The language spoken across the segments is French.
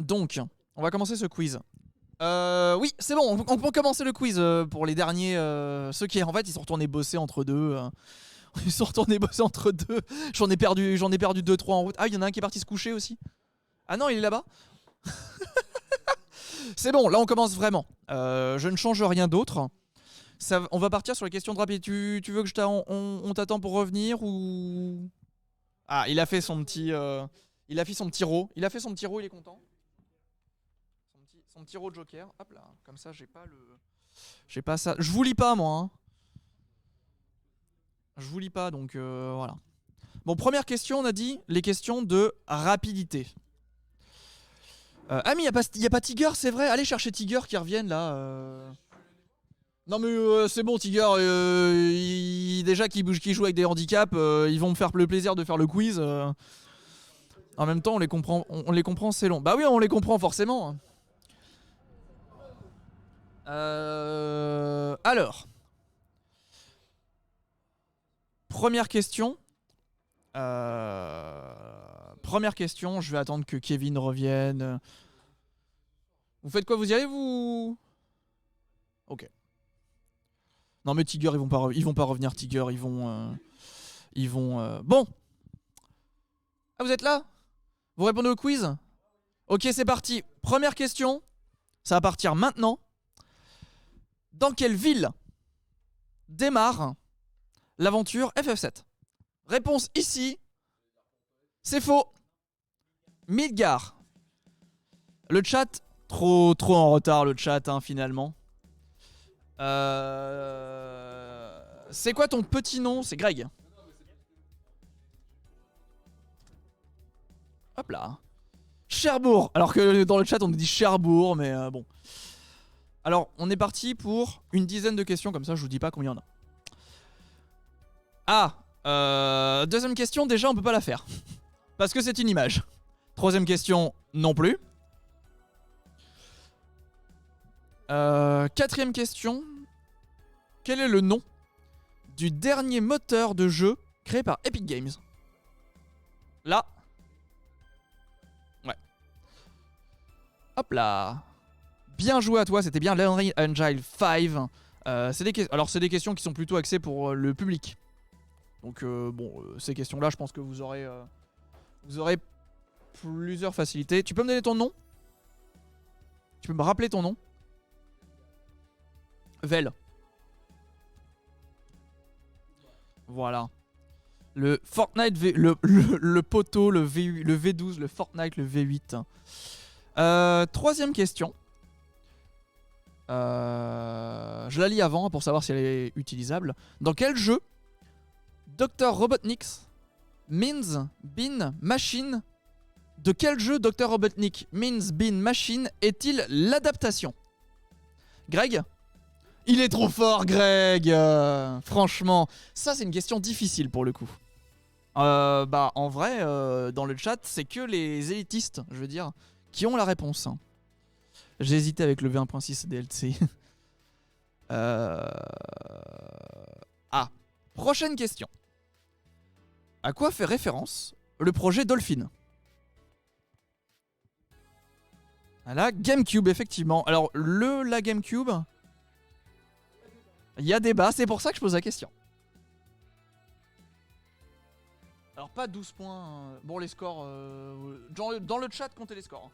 Donc, on va commencer ce quiz. Oui, c'est bon, on peut commencer le quiz pour les derniers. Ceux qui, en fait, ils sont retournés bosser entre deux. Ils sont retournés bosser entre deux. J'en ai perdu 2-3 en route. Ah, il y en a un qui est parti se coucher aussi. Ah non, il est là-bas. C'est bon, là on commence vraiment. Je ne change rien d'autre. On va partir sur les questions de rapide. Tu veux que on t'attend pour revenir ou... Ah, il a fait son petit... Il a fait son petit row. Il a fait son petit row, il est content. Son petit row Joker. Hop là, comme ça j'ai pas le... J'ai pas ça. Je vous lis pas moi. Hein. Je vous lis pas donc voilà. Bon, première question, on a dit les questions de rapidité. Ah mais y a pas Tiger, c'est vrai. Allez chercher Tiger qui revienne là. Non mais c'est bon Tiger, déjà qui joue avec des handicaps, ils vont me faire le plaisir de faire le quiz. En même temps on les comprend, c'est long. Bah oui on les comprend forcément. Alors, première question. Je vais attendre que Kevin revienne. Vous faites quoi? Vous y allez vous? Ok. Non mais Tiger, ils vont pas revenir Tiger, ils vont. Bon. Ah vous êtes là? Vous répondez au quiz? Ok c'est parti. Première question. Ça va partir maintenant. Dans quelle ville démarre l'aventure FF7? Réponse ici. C'est faux. Midgar. Le chat, trop en retard le chat hein, finalement. C'est quoi ton petit nom? C'est Greg. Hop là. Cherbourg. Alors que dans le chat on dit Cherbourg, mais bon. Alors on est parti pour une dizaine de questions, comme ça je vous dis pas combien il y en a. Ah, deuxième question, déjà on peut pas la faire. Parce que c'est une image. Troisième question, non plus. Quatrième question. Quel est le nom du dernier moteur de jeu créé par Epic Games? Là. Ouais. Hop là. Bien joué à toi, c'était bien l'Unreal Engine 5. Alors c'est des questions qui sont plutôt axées pour le public. Donc bon, ces questions-là, je pense que vous aurez plusieurs facilités. Tu peux me donner ton nom? Tu peux me rappeler ton nom? Vel. Voilà. Le Fortnite le poteau, le V12, le Fortnite, le V8. Troisième question. Je la lis avant pour savoir si elle est utilisable. Dans quel jeu Dr. Robotnik Means Bean Machine? De quel jeu Dr. Robotnik Means Bean Machine est-il l'adaptation? Greg? Il est trop fort, Greg. Franchement, ça c'est une question difficile pour le coup. Bah en vrai, dans le chat, c'est que les élitistes, je veux dire, qui ont la réponse. J'ai hésité avec le V1.6 DLC. Ah, prochaine question. À quoi fait référence le projet Dolphin? À la GameCube, effectivement. Alors, la GameCube, il y a débat, c'est pour ça que je pose la question. Alors, pas 12 points. Bon, les scores... Dans le chat, comptez les scores.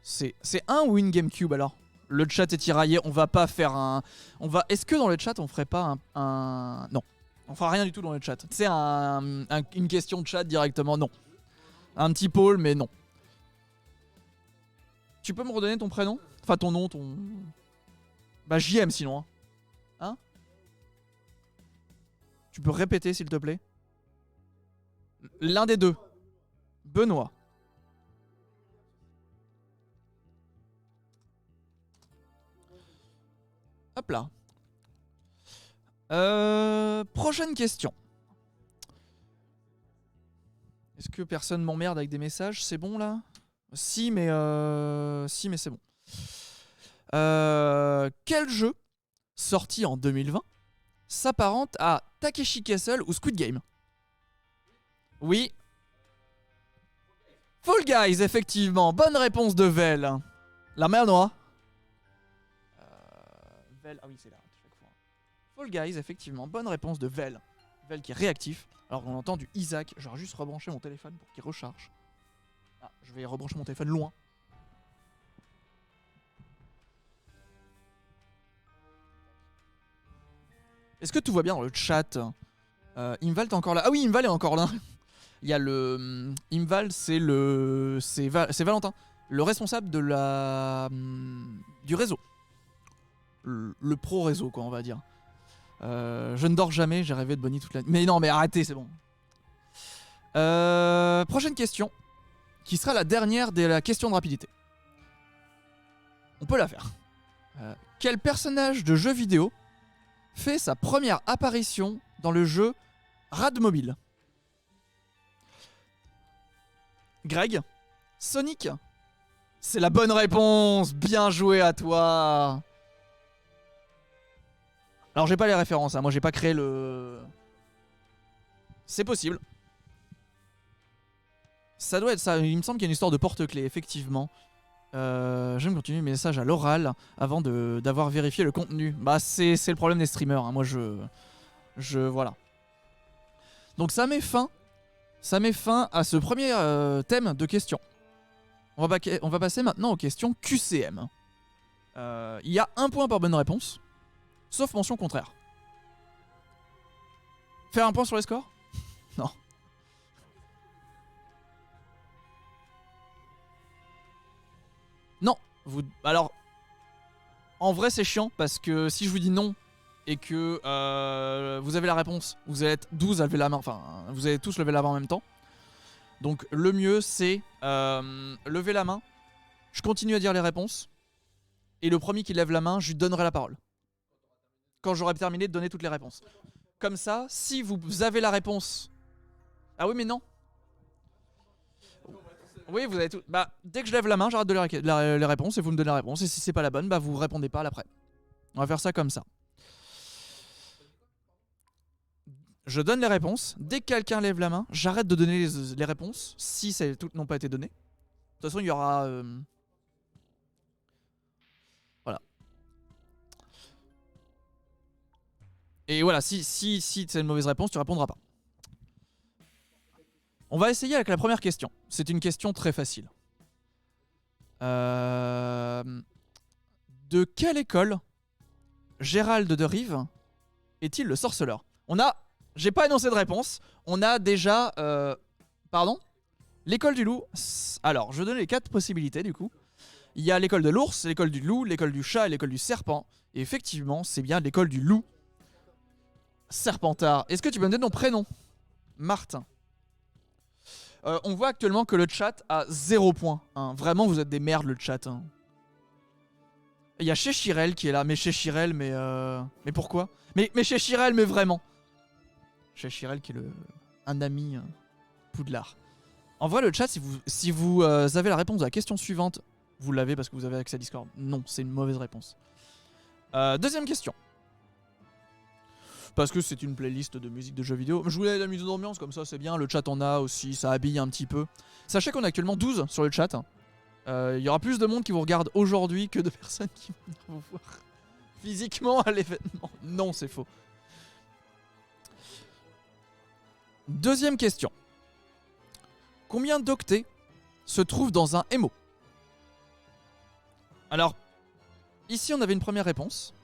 C'est un ou une GameCube, alors? Le chat est tiraillé, on va pas faire un... Est-ce que dans le chat, on ferait pas un... Non. On fera rien du tout dans le chat. C'est une question de chat directement, non. Un petit pôle, mais non. Tu peux me redonner ton prénom? Enfin, ton nom, ton... Bah, JM sinon. Hein? Tu peux répéter, s'il te plaît? L'un des deux. Benoît. Hop là. Prochaine question. Est-ce que personne m'emmerde avec des messages? C'est bon là? Si mais c'est bon. Quel jeu sorti en 2020 s'apparente à Takeshi Castle ou Squid Game? Oui. Fall Guys, effectivement. Bonne réponse de Vel. La mère noire. Vel, ah oui, c'est là, à chaque fois. Fall Guys, effectivement. Bonne réponse de Vel. Vel qui est réactif. Alors on entend du Isaac. J'aurais juste rebranché mon téléphone pour qu'il recharge. Ah, je vais rebrancher mon téléphone loin. Est-ce que tout va bien dans le chat? Imval, t'es encore là? Ah oui, Imval est encore là. Il y a le... Imval, c'est Valentin. Le responsable de la... du réseau. Le pro réseau, quoi, on va dire. Je ne dors jamais, j'ai rêvé de Bonnie toute la nuit. Mais non, mais arrêtez, c'est bon. Prochaine question. Qui sera la dernière de la question de rapidité. On peut la faire. Quel personnage de jeu vidéo fait sa première apparition dans le jeu Radmobile? Greg? Sonic? C'est la bonne réponse. Bien joué à toi. Alors j'ai pas les références, hein. Moi j'ai pas créé le... C'est possible. Ça doit être ça, il me semble qu'il y a une histoire de porte-clés, effectivement. Je vais continuer mes messages à l'oral avant d'avoir vérifié le contenu. Bah c'est le problème des streamers, hein. Moi voilà. Donc ça met fin à ce premier thème de questions. On va passer maintenant aux questions QCM. Il y a 1 point par bonne réponse, sauf mention contraire. Faire un point sur les scores? Non. Non. Alors, en vrai c'est chiant parce que si je vous dis non et que vous avez la réponse, vous allez être 12 à lever la main, enfin vous allez tous lever la main en même temps. Donc le mieux c'est lever la main, je continue à dire les réponses, et le premier qui lève la main, je lui donnerai la parole. Quand j'aurai terminé de donner toutes les réponses. Comme ça, si vous avez la réponse... Ah oui mais non. Oui vous avez tout... Bah dès que je lève la main, j'arrête de les réponses et vous me donnez la réponse. Et si c'est pas la bonne, bah vous répondez pas à l'après. On va faire ça comme ça. Je donne les réponses. Dès que quelqu'un lève la main, j'arrête de donner les réponses si toutes n'ont pas été données. De toute façon, il y aura... Voilà. Et voilà, si c'est une mauvaise réponse, tu répondras pas. On va essayer avec la première question. C'est une question très facile. De quelle école Gérald de Rive est-il le sorceleur? J'ai pas annoncé de réponse. On a déjà... pardon? L'école du loup. Alors, je donne les 4 possibilités du coup. Il y a l'école de l'ours, l'école du loup, l'école du chat et l'école du serpent. Et effectivement, c'est bien l'école du loup. Serpentard. Est-ce que tu peux me donner ton prénom? Martin. On voit actuellement que le chat a 0 points. Hein. Vraiment, vous êtes des merdes le chat. Hein. Il y a chez Chirel qui est là. Mais chez Chirel, mais pourquoi? Mais chez Chirel, mais vraiment. Chez Chirel qui est un ami Poudlard. En vrai, le chat, si vous avez la réponse à la question suivante, vous l'avez parce que vous avez accès à Discord. Non, c'est une mauvaise réponse. Deuxième question. Parce que c'est une playlist de musique de jeux vidéo. Je voulais la musique d'ambiance, comme ça c'est bien. Le chat en a aussi, ça habille un petit peu. Sachez qu'on est actuellement 12 sur le chat. Il y aura plus de monde qui vous regarde aujourd'hui que de personnes qui vont venir vous voir physiquement à l'événement. Non, c'est faux. Deuxième question. Combien d'octets se trouvent dans un MO? Alors, ici on avait une première réponse.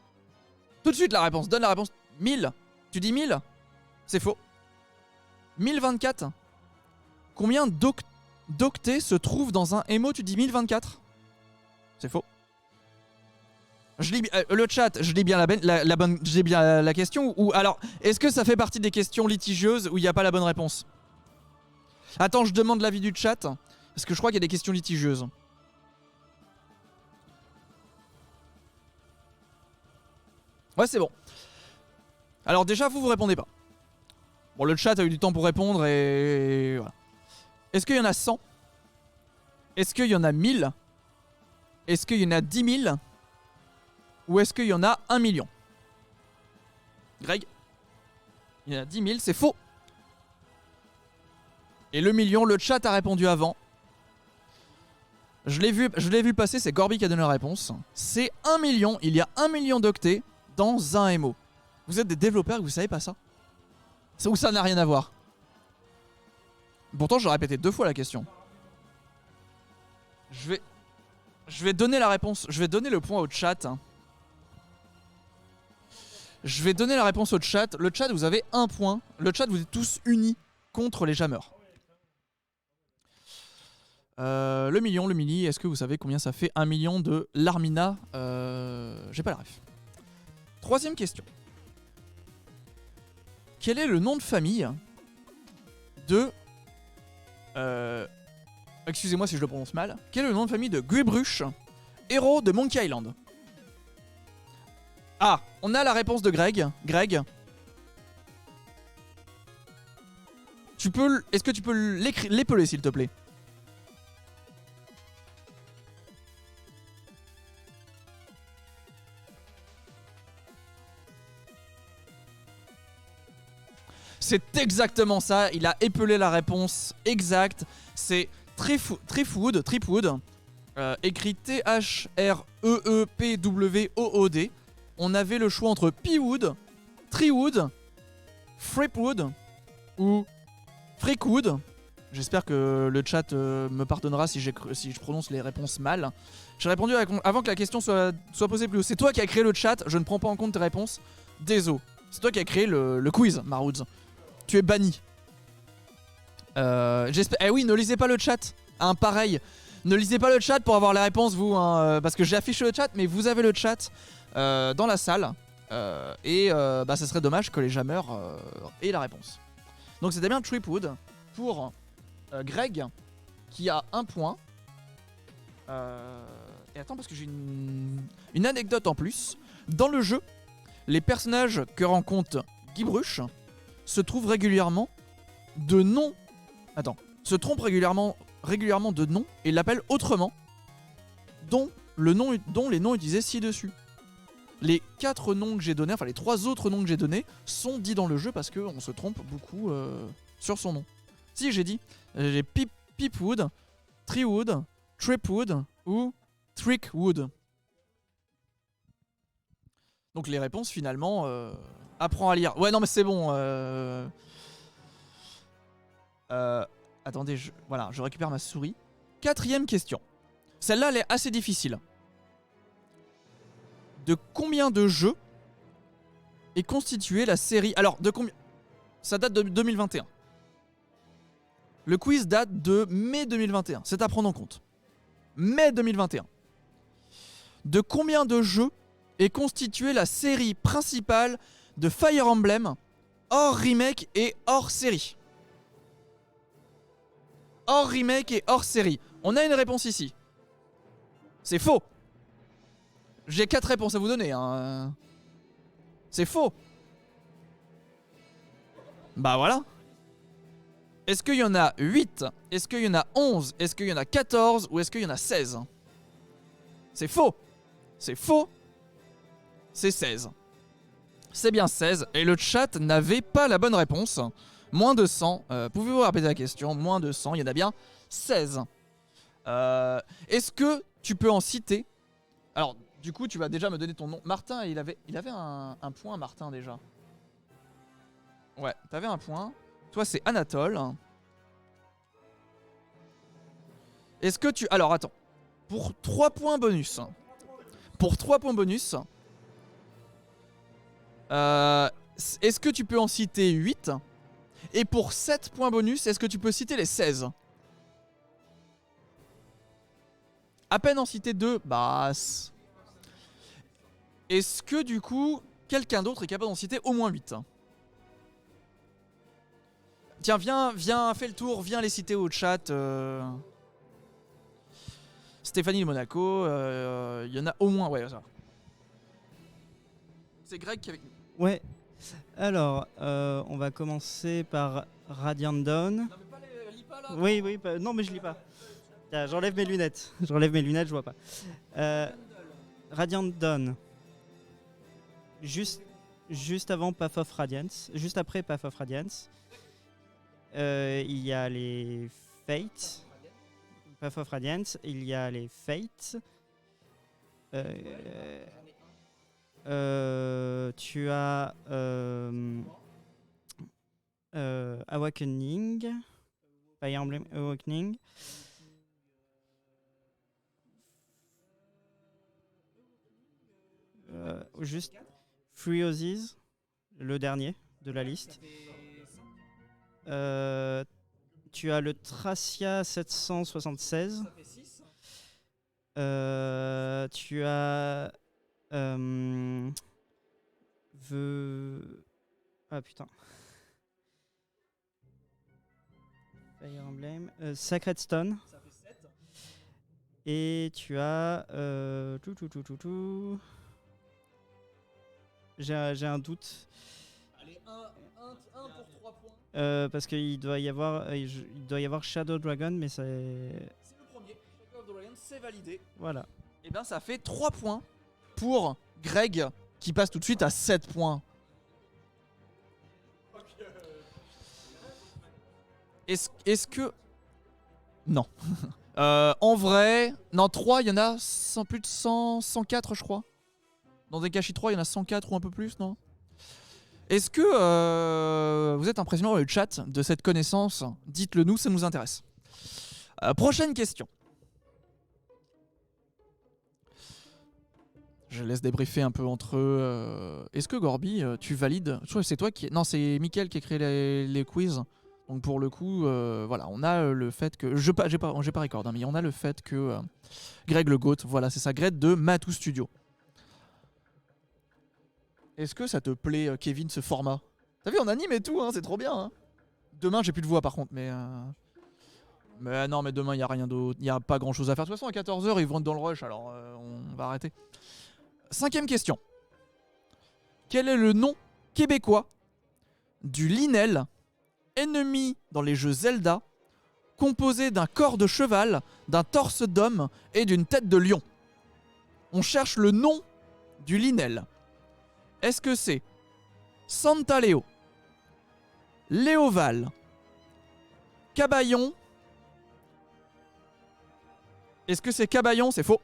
Tout de suite la réponse, donne la réponse. 1000. Tu dis 1000? C'est faux. 1024. Combien d'octets se trouvent dans un MO? Tu dis 1024? C'est faux. Je lis le chat, je lis bien la question ou alors est-ce que ça fait partie des questions litigieuses où il n'y a pas la bonne réponse? Attends, je demande l'avis du chat parce que je crois qu'il y a des questions litigieuses. Ouais, c'est bon. Alors déjà, vous répondez pas. Bon, le chat a eu du temps pour répondre et voilà. Est-ce qu'il y en a 100? Est-ce qu'il y en a 1000? Est-ce qu'il y en a 10 000? Ou est-ce qu'il y en a 1 million? Greg? Il y en a 10 000, c'est faux. Et le million, le chat a répondu avant. Je l'ai vu passer, c'est Gorby qui a donné la réponse. C'est 1 million, il y a 1 million d'octets dans un MO. Vous êtes des développeurs et vous savez pas ça? Ou ça n'a rien à voir? Pourtant, j'ai répété 2 fois la question. Je vais donner la réponse, je vais donner le point au chat. Je vais donner la réponse au chat. Le chat, vous avez 1 point. Le chat, vous êtes tous unis contre les jammers. Le million, le milli, est-ce que vous savez combien ça fait 1 million de l'Armina? J'ai pas la ref. 3ème question. Quel est le nom de famille de... excusez-moi si je le prononce mal. Quel est le nom de famille de Guybrush, héros de Monkey Island? Ah, on a la réponse de Greg. Greg, est-ce que tu peux l'épeler s'il te plaît? C'est exactement ça, il a épelé la réponse exacte. C'est Tripwood, écrit T-H-R-E-E-P-W-O-O-D. On avait le choix entre Peawood, Treewood, Fripwood ou Freakwood. J'espère que le chat me pardonnera si je prononce les réponses mal. J'ai répondu avant que la question soit posée plus haut. C'est toi qui as créé le chat, je ne prends pas en compte tes réponses. Désolé. C'est toi qui as créé le quiz, Maroods. Tu es banni. J'espère. Eh oui, ne lisez pas le chat. Hein, pareil. Ne lisez pas le chat pour avoir les réponses, vous. Hein, parce que j'ai affiché le chat, mais vous avez le chat dans la salle. Ça serait dommage que les jammers aient la réponse. Donc c'était bien Tripwood pour Greg, qui a 1 point. Et attends, parce que j'ai une anecdote en plus. Dans le jeu, les personnages que rencontre Guybrush se trouvent régulièrement de noms. Attends, se trompent régulièrement de noms et l'appellent autrement, dont les noms utilisés ci-dessus. Les 4 noms que j'ai donnés, enfin les 3 autres noms que j'ai donnés, sont dits dans le jeu parce qu'on se trompe beaucoup sur son nom. Si, j'ai dit, j'ai Peepwood, Treewood, Tripwood ou Trickwood. Donc les réponses finalement, apprends à lire. Ouais, non mais c'est bon. Attendez, je récupère ma souris. 4ème question. Celle-là, elle est assez difficile. De combien de jeux est constituée la série... Alors, de combien... Ça date de 2021. Le quiz date de mai 2021. C'est à prendre en compte. Mai 2021. De combien de jeux est constituée la série principale de Fire Emblem, hors remake et hors série? Hors remake et hors série. On a une réponse ici. C'est faux. J'ai 4 réponses à vous donner. Hein. C'est faux. Bah voilà. Est-ce qu'il y en a 8? Est-ce qu'il y en a 11? Est-ce qu'il y en a 14? Ou est-ce qu'il y en a 16? C'est faux. C'est faux. C'est 16. C'est bien 16. Et le chat n'avait pas la bonne réponse. Moins de 100. Pouvez-vous répéter la question? Moins de 100. Il y en a bien 16. Est-ce que tu peux en citer? Alors, du coup, tu vas déjà me donner ton nom. Martin, il avait un point, Martin, déjà. Ouais, t'avais un point. Toi, c'est Anatole. Est-ce que tu... Alors, attends. Pour 3 points bonus. Pour 3 points bonus... est-ce que tu peux en citer 8? Et pour 7 points bonus, est-ce que tu peux citer les 16? À peine en citer 2, bah... Est-ce que du coup, quelqu'un d'autre est capable d'en citer au moins 8? Tiens, viens, fais le tour, viens les citer au chat. Stéphanie de Monaco, il y en a au moins, ouais, ça. C'est Greg qui avait... Ouais. Alors, on va commencer par Radiant Dawn. Non, mais pas lis pas là. Oui, non, mais je lis pas. Tiens, j'enlève mes lunettes. Je vois pas. Radiant Dawn. Juste avant Path of Radiance. Juste après Path of Radiance. Il y a les Fate. Path of Radiance, il y a les Fates. Tu as Awakening, Fire Emblem Awakening. Juste Free Ozzy's, le dernier de la liste. Tu as le Tracia 776. Tu as Ah putain. Fire Emblem. Sacred Stone. Et tu as... J'ai un doute. Allez, 1 pour 3 points. Parce qu'il doit y avoir Shadow Dragon, mais c'est... C'est le premier. Shadow of the Dragon, c'est validé. Voilà. Et bien ça fait 3 points pour Greg qui passe tout de suite à 7 points. Est-ce que... Non. En vrai... Non, 3, il y en a plus de 104 je crois. Dans Dekashi 3, il y en a 104 ou un peu plus, non? Est-ce que vous êtes impressionné par le chat de cette connaissance? Dites-le nous, ça nous intéresse. Prochaine question. Je laisse débriefer un peu entre eux. Est-ce que Gorby, tu valides? Je crois que c'est toi qui... Non, c'est Mickaël qui a créé les quiz. Donc pour le coup, voilà, on a le fait que... J'ai pas record, hein, mais on a le fait que Greg le GOAT, voilà, c'est ça, Greg de Matou Studio. Est-ce que ça te plaît, Kevin, ce format? T'as vu, on anime et tout, hein, c'est trop bien. Hein. Demain, j'ai plus de voix par contre, mais... Mais non, mais demain, il n'y a rien d'autre. Il n'y a pas grand-chose à faire. De toute façon, à 14 h, ils vont être dans le rush, alors on va arrêter. 5ème question. Quel est le nom québécois du Linel, ennemi dans les jeux Zelda, composé d'un corps de cheval, d'un torse d'homme et d'une tête de lion? On cherche le nom du Linel. Est-ce que c'est Santaleo, Léoval, Cabayon? Est-ce que c'est Cabayon? C'est faux.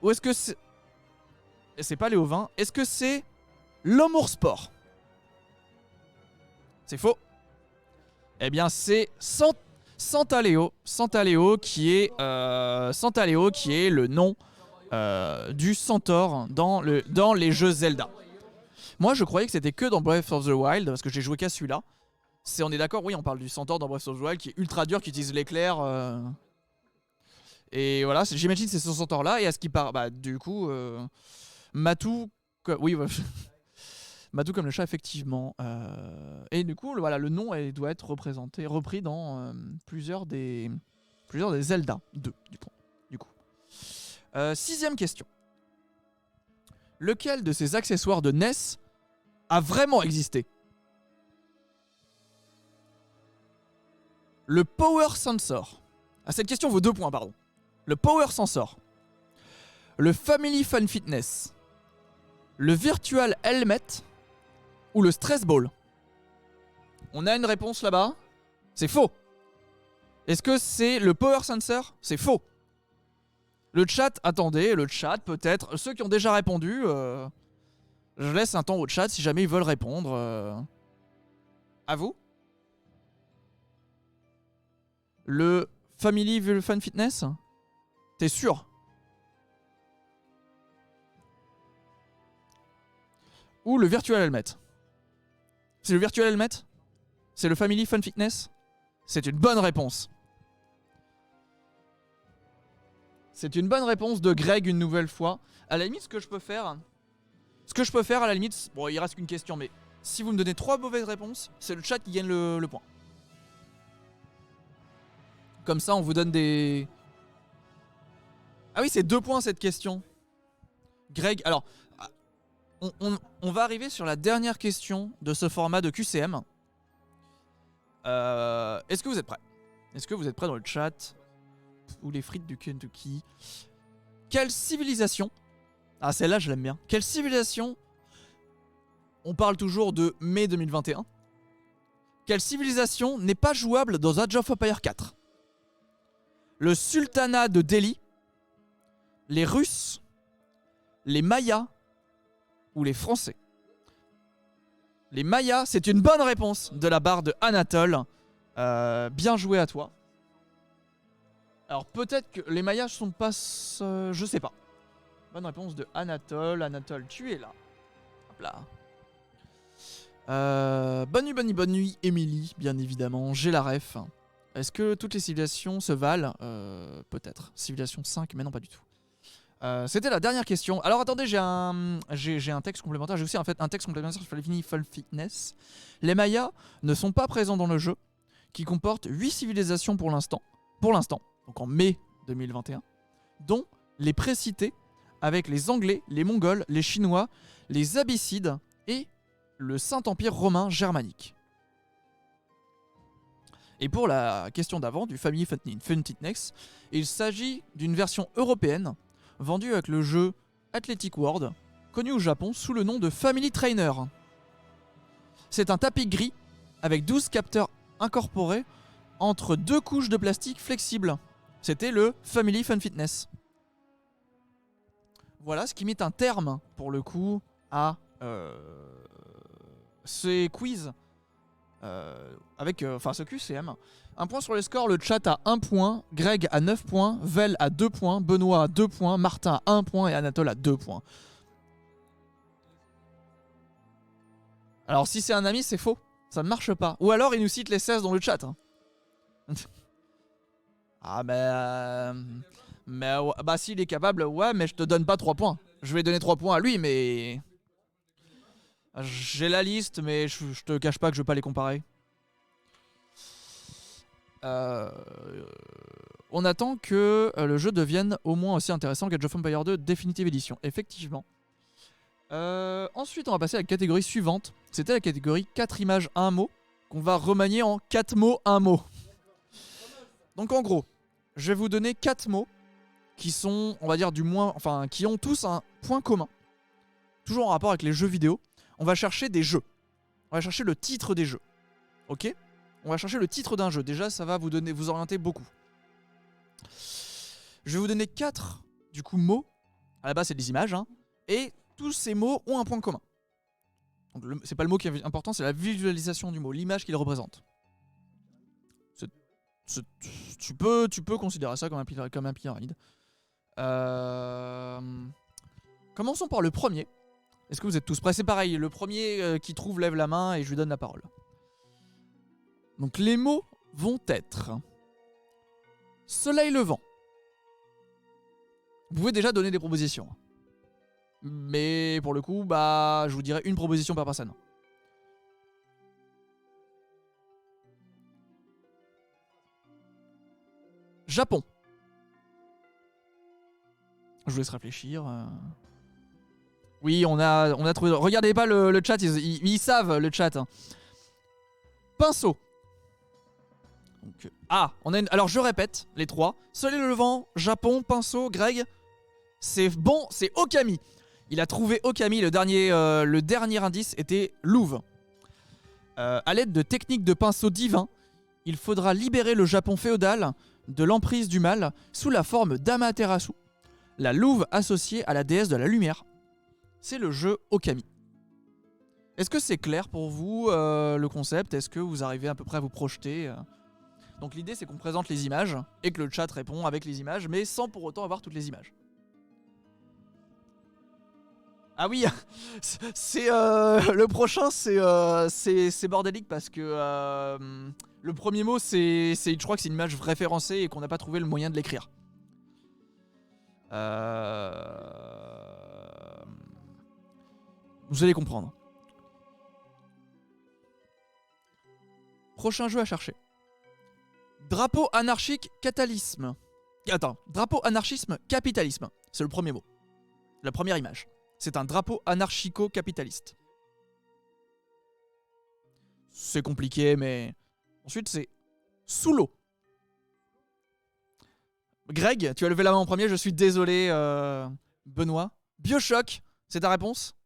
Ou est-ce que c'est... C'est pas Léovin. Est-ce que c'est L'Amour-Sport? C'est faux. Eh bien, c'est Santaleo. Santaleo qui est le nom du centaure dans les jeux Zelda. Moi, je croyais que c'était que dans Breath of the Wild, parce que j'ai joué qu'à celui-là. On est d'accord, oui, on parle du centaure dans Breath of the Wild, qui est ultra dur, qui utilise l'éclair. Et voilà, j'imagine que c'est ce centaure-là. Et à ce qui part, bah, du coup, Matou, oui, Matou comme le chat, effectivement. Et du coup, voilà, le nom doit être repris dans plusieurs des Zelda 2, du coup. 6ème question. Lequel de ces accessoires de NES a vraiment existé? Le Power Sensor. Ah, cette question vaut 2 points, pardon. Le Power Sensor. Le Family Fun Fitness. Le Virtual Helmet. Ou le Stress Ball. On a une réponse là-bas. C'est faux. Est-ce que c'est le Power Sensor? C'est faux. Le chat, attendez, le chat peut-être. Ceux qui ont déjà répondu, je laisse un temps au chat si jamais ils veulent répondre. À vous. Le Family Fun Fitness? T'es sûr? Ou le Virtual Helmet? C'est le Virtual Helmet? C'est le Family Fun Fitness? C'est une bonne réponse. C'est une bonne réponse de Greg une nouvelle fois. À la limite, ce que je peux faire à la limite, bon, il reste qu'une question, mais si vous me donnez 3 mauvaises réponses, c'est le chat qui gagne le point. Comme ça, on vous donne des... Ah oui, c'est 2 points cette question. Greg, alors, on va arriver sur la dernière question de ce format de QCM. Est-ce que vous êtes prêts? Est-ce que vous êtes prêts dans le chat? Ou les frites du Kentucky? Quelle civilisation... Ah, celle-là, je l'aime bien. Quelle civilisation... On parle toujours de mai 2021. Quelle civilisation n'est pas jouable dans Age of Empires 4? le sultanat de Delhi, les Russes, les Mayas ou les Français? Les Mayas, c'est une bonne réponse de la part de Anatole. Bien joué à toi. Alors peut-être que les Mayas sont pas... je sais pas. Bonne réponse de Anatole. Anatole, tu es là. Hop là. Bonne nuit, Émilie, bien évidemment. J'ai la ref. Est-ce que toutes les civilisations se valent? Peut-être. Civilisation 5, mais non, pas du tout. C'était la dernière question. Alors attendez, j'ai un texte complémentaire. J'ai aussi en fait un texte complémentaire sur Final Fitness. Les Mayas ne sont pas présents dans le jeu, qui comporte 8 civilisations pour l'instant, donc en mai 2021, dont les précités avec les Anglais, les Mongols, les Chinois, les Abbassides et le Saint-Empire romain germanique. Et pour la question d'avant, du Family Fun Fitness, il s'agit d'une version européenne vendue avec le jeu Athletic World, connu au Japon sous le nom de Family Trainer. C'est un tapis gris avec 12 capteurs incorporés entre 2 couches de plastique flexibles. C'était le Family Fun Fitness. Voilà ce qui met un terme, pour le coup, à ces quiz avec ce QCM. Un point sur les scores, le chat à 1 point, Greg à 9 points, Vel à 2 points, Benoît à 2 points, Martin à 1 point et Anatole à 2 points. Alors si c'est un ami, c'est faux. Ça ne marche pas. Ou alors il nous cite les 16 dans le chat. Hein. Ah bah s'il est capable, ouais, mais je te donne pas 3 points. Je vais donner 3 points à lui, mais... J'ai la liste, mais je te cache pas que je vais pas les comparer. On attend que le jeu devienne au moins aussi intéressant qu'Age of Empires 2 Definitive Edition. Effectivement. Ensuite, on va passer à la catégorie suivante. C'était la catégorie 4 images 1 mot, qu'on va remanier en 4 mots 1 mot. Donc en gros, je vais vous donner 4 mots qui sont, on va dire, qui ont tous un point commun. Toujours en rapport avec les jeux vidéo. On va chercher des jeux. On va chercher le titre des jeux. Ok ? On va chercher le titre d'un jeu. Déjà, ça va vous orienter beaucoup. Je vais vous donner 4 mots. À la base, c'est des images. Hein, et tous ces mots ont un point commun. Donc, c'est pas le mot qui est important, c'est la visualisation du mot, l'image qu'il représente. Tu peux considérer ça comme un pyramide. Commençons par le premier. Est-ce que vous êtes tous prêts? C'est pareil, le premier qui trouve lève la main et je lui donne la parole. Donc les mots vont être soleil levant. Vous pouvez déjà donner des propositions. Mais pour le coup, je vous dirai une proposition par personne. Japon. Je vous laisse réfléchir. Oui, on a trouvé. Regardez pas le chat, ils savent le chat. Pinceau. Donc, alors je répète les 3. Soleil levant, Japon, pinceau, Greg. C'est bon, c'est Okami. Il a trouvé Okami, le dernier indice était Louvre. À l'aide de techniques de pinceau divin, il faudra libérer le Japon féodal de l'emprise du mal sous la forme d'Amaterasu, la louve associée à la déesse de la lumière. C'est le jeu Okami. Est-ce que c'est clair pour vous le concept? Est-ce que vous arrivez à peu près à vous projeter Donc l'idée c'est qu'on présente les images et que le chat répond avec les images, mais sans pour autant avoir toutes les images. Ah oui, c'est le prochain c'est bordélique parce que le premier mot je crois que c'est une image référencée et qu'on n'a pas trouvé le moyen de l'écrire. Vous allez comprendre. Prochain jeu à chercher. Drapeau anarchique capitalisme. Attends, drapeau anarchisme capitalisme. C'est le premier mot. La première image. C'est un drapeau anarchico-capitaliste. C'est compliqué, mais... Ensuite, c'est sous l'eau. Greg, tu as levé la main en premier, je suis désolé. Benoît. Bioshock, c'est ta réponse?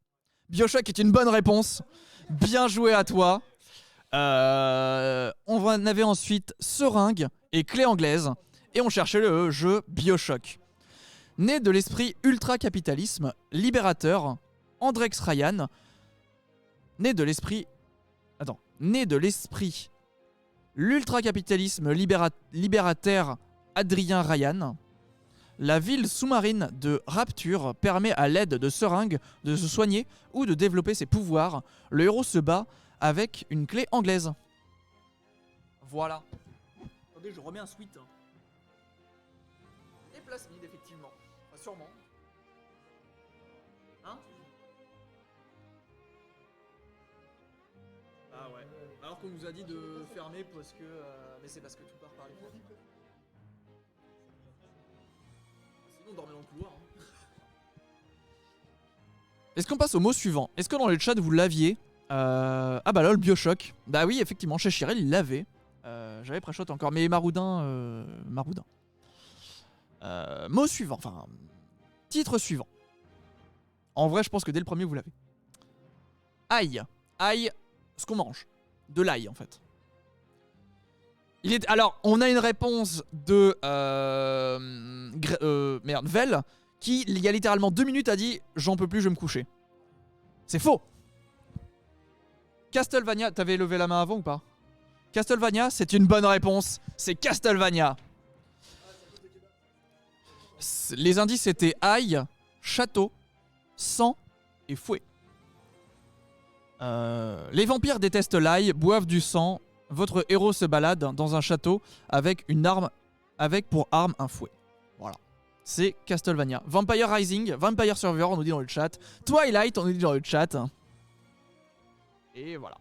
Bioshock est une bonne réponse. Bien joué à toi. On en avait ensuite seringue et clé anglaise. Et on cherchait le jeu BioShock. Né de l'esprit ultra-capitalisme libérateur, Andrex Ryan, né de l'esprit l'ultra-capitalisme libérateur Adrien Ryan, la ville sous-marine de Rapture permet à l'aide de seringues de se soigner ou de développer ses pouvoirs. Le héros se bat avec une clé anglaise. Voilà. Attendez, je remets un sweat. Et plasmide, effectivement. Enfin, sûrement. Hein? Ah ouais. Alors qu'on nous a dit de fermer parce que... mais c'est parce que tout part par les fenêtres. Sinon on dormait dans le couloir. Hein. Est-ce qu'on passe au mot suivant? Est-ce que dans le chat vous l'aviez? Ah bah lol, BioShock. Bah oui, effectivement, chez Chirel il l'avait. J'avais pré-shot encore, mais Maroudin... Maroudin. Mot suivant, enfin... Titre suivant. En vrai, je pense que dès le premier, vous l'avez. Ail. Ail, ce qu'on mange. De l'ail, en fait. Alors, on a une réponse de... Vel, qui, il y a littéralement 2 minutes, a dit « J'en peux plus, je vais me coucher ». C'est faux. Castlevania, t'avais levé la main avant ou pas? Castlevania, c'est une bonne réponse. C'est Castlevania. Les indices c'était ail, château, sang et fouet. Les vampires détestent l'ail, boivent du sang. Votre héros se balade dans un château avec une arme, avec pour arme un fouet. Voilà. C'est Castlevania. Vampire Rising, Vampire Survivor, on nous dit dans le chat. Twilight, on nous dit dans le chat. Et voilà.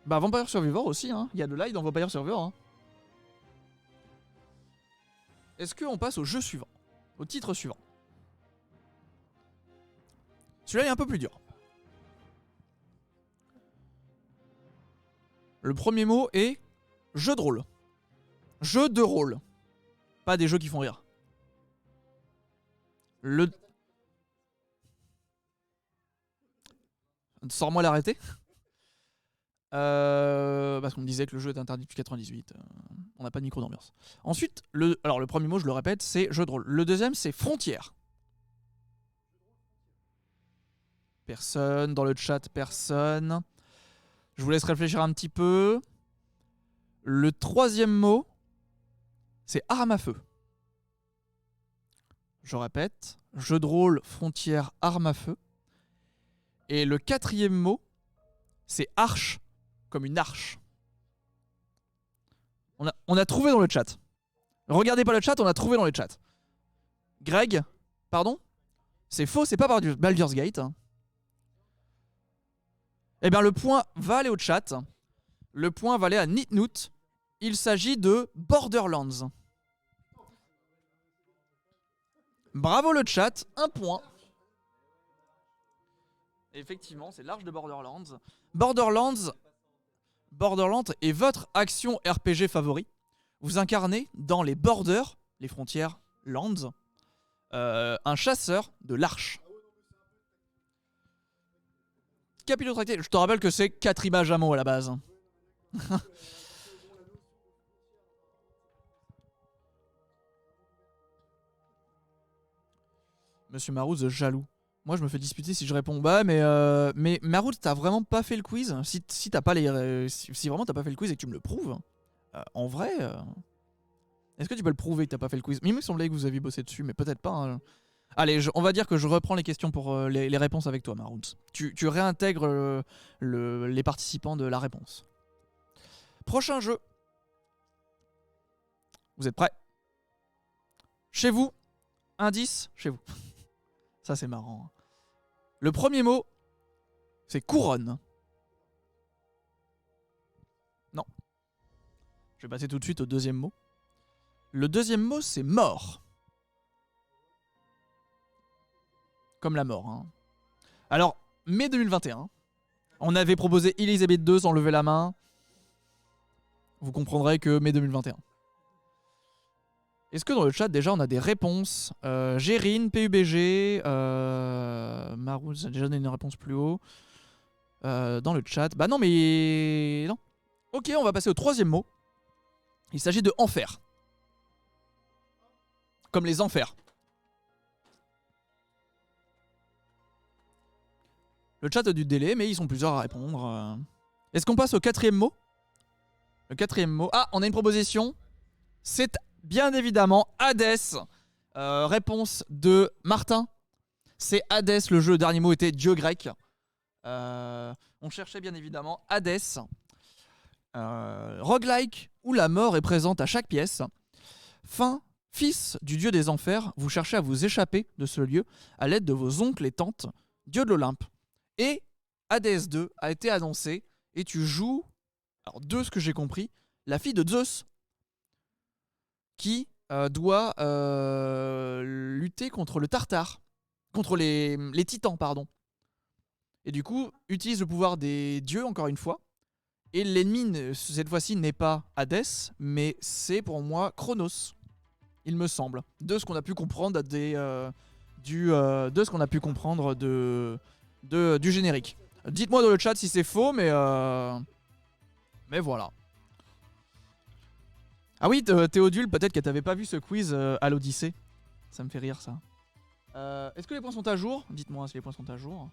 Bah Vampire Survivor aussi, hein. Il y a de l'ail dans Vampire Survivor. Hein. Est-ce qu'on passe au jeu suivant? Au titre suivant? Celui-là est un peu plus dur. Le premier mot est jeu de rôle. Jeu de rôle. Pas des jeux qui font rire. Sors-moi l'arrêté. Parce qu'on me disait que le jeu est interdit depuis 98. On n'a pas de micro d'ambiance. Ensuite, le premier mot, je le répète, c'est jeu de rôle. Le deuxième, c'est frontière. Personne. Dans le chat, personne. Je vous laisse réfléchir un petit peu. Le troisième mot, c'est arme à feu. Je répète, jeu de rôle, frontière, arme à feu. Et le quatrième mot, c'est arche, comme une arche. On a trouvé dans le chat. Regardez pas le chat, on a trouvé dans le chat. Greg, pardon? C'est faux, c'est pas Baldur's Gate. Eh bien, le point va aller au chat. Le point va aller à Nitnoot. Il s'agit de Borderlands. Bravo le chat, un point. Effectivement, c'est l'Arche de Borderlands. Borderlands est votre action RPG favori. Vous incarnez dans les borders, les frontières lands, un chasseur de l'Arche. Capillotracté, je te rappelle que c'est 4 images à mots à la base. Monsieur Marouz, jaloux. Moi, je me fais disputer si je réponds. Bah, mais Marouz, t'as vraiment pas fait le quiz? Si t'as pas si vraiment t'as pas fait le quiz et que tu me le prouves, en vrai, est-ce que tu peux le prouver que t'as pas fait le quiz? Il me semblait que vous aviez bossé dessus, mais peut-être pas. Hein. Allez, on va dire que je reprends les questions pour les réponses avec toi, Marouz. Tu réintègres les participants de la réponse. Prochain jeu. Vous êtes prêts? Chez vous. Indice, chez vous. Ça, c'est marrant. Le premier mot, c'est couronne. Non. Je vais passer tout de suite au deuxième mot. Le deuxième mot, c'est mort. Comme la mort. Hein. Alors, mai 2021, on avait proposé Elisabeth II sans lever la main. Vous comprendrez que mai 2021. Est-ce que dans le chat, déjà, on a des réponses? Gérine, PUBG, Marouz a déjà donné une réponse plus haut. Dans le chat. Bah non, mais... Non. Ok, on va passer au troisième mot. Il s'agit de enfer. Comme les enfers. Le chat a du délai, mais ils sont plusieurs à répondre. Est-ce qu'on passe au quatrième mot? Le quatrième mot. Ah, on a une proposition. C'est bien évidemment Hades. Réponse de Martin. C'est Hadès, le jeu. Le dernier mot était dieu grec. On cherchait bien évidemment Hadès. Roguelike, où la mort est présente à chaque pièce. Fils du dieu des enfers, vous cherchez à vous échapper de ce lieu à l'aide de vos oncles et tantes, dieux de l'Olympe. Et Hades 2 a été annoncé et tu joues, alors de ce que j'ai compris, la fille de Zeus qui doit lutter contre le Tartare, contre les titans, pardon. Et du coup, utilise le pouvoir des dieux encore une fois. Et l'ennemi, cette fois-ci, n'est pas Hadès, mais c'est pour moi Chronos, il me semble, de ce qu'on a pu comprendre de ce qu'on a pu comprendre du générique. Dites-moi dans le chat si c'est faux, mais voilà. Ah oui, Théodule, peut-être que t'avais pas vu ce quiz à l'Odyssée. Ça me fait rire, ça. Est-ce que les points sont à jour? Dites-moi si les points sont à jour.